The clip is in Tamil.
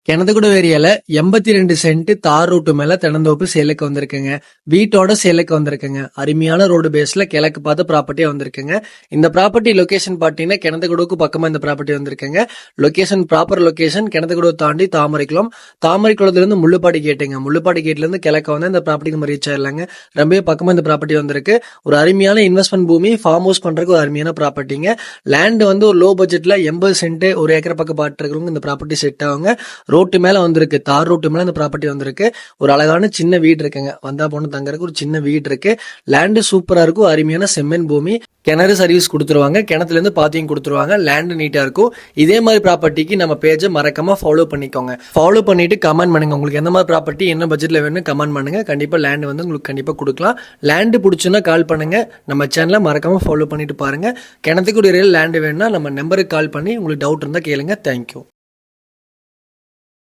கிணத்துக்குட ஏரியால 82 சென்ட் தார் ரோட்டு மேல தென்னந்தோப்பு சேலுக்கு வந்திருக்குங்க. வீட்டோட சேலுக்கு வந்திருக்குங்க. அருமையான ரோடு பேஸ்ல கிழக்கு பார்த்து ப்ராப்பர்ட்டியா வந்திருக்குங்க. இந்த ப்ராப்பர்ட்டி லொகேஷன் பாத்தீங்கன்னா கிணத்துக்குடவுக்கு பக்கமா இந்த ப்ராப்பர்ட்டி வந்திருக்குங்க. லொகேஷன் ப்ராப்பர் லொகேஷன் கிணத்துக்குடவு தாண்டி தாமரைக்குளம். தாமரைக்குளத்துல இருந்து முள்ளுப்பாடி கேட்டுங்க. முள்ளுப்பாடி கேட்ல இருந்து கிழக்க வந்து இந்த ப்ராப்பர்ட்டி நம்ம ரீச் ஆயிடலாங்க. ரொம்ப பக்கமா இந்த ப்ராப்பர்ட்டி வந்திருக்கு. ஒரு அருமையான இன்வெஸ்ட்மெண்ட் பூமி, ஃபார்ம் ஹவுஸ் பண்றதுக்கு ஒரு அருமையான ப்ராப்பர்ட்டிங்க. லேண்ட் வந்து ஒரு லோ பட்ஜெட்ல 80 சென்ட் ஒரு ஏக்கர் பக்கம் பாட்டு இருக்கிறவங்க இந்த ப்ராப்பர்ட்டி செட் ஆகுங்க. ரோட்டு மேல வந்திருக்கு, தார் ரோட்டு மேல இந்த ப்ராப்பர்ட்டி வந்திருக்கு. ஒரு அழகான சின்ன வீடு இருக்குங்க. வந்தா பொண்ணு தங்கறதுக்கு ஒரு சின்ன வீடு இருக்கு. லேண்ட் சூப்பரா இருக்கும். அருமையான செம்மண் பூமி. கிணறு சர்வீஸ் கொடுத்துருவாங்க. கிணத்துல இருந்து பாத்தியும் கொடுத்துருவாங்க. லேண்ட் நீட்டா இருக்கும். இதே மாதிரி ப்ராப்பர்ட்டிக்கு நம்ம பேஜை மறக்காம ஃபாலோ பண்ணிக்கோங்க. ஃபாலோ பண்ணிட்டு கமெண்ட் பண்ணுங்க. உங்களுக்கு எந்த மாதிரி ப்ராப்பர்ட்டி என்ன பட்ஜெட்ல வேணும் கமெண்ட் பண்ணுங்க. கண்டிப்பா லேண்ட் வந்து உங்களுக்கு கண்டிப்பா கொடுக்கலாம். லேண்ட் பிடிச்சுன்னா கால் பண்ணுங்க. நம்ம சேனலை மறக்காம ஃபாலோ பண்ணிட்டு பாருங்க. கிணத்துக்கு ஒரு லேண்ட் வேணும்னா நம்ம நம்பருக்கு கால் பண்ணி உங்களுக்கு டவுட் இருந்தா கேளுங்க. தேங்க்யூ.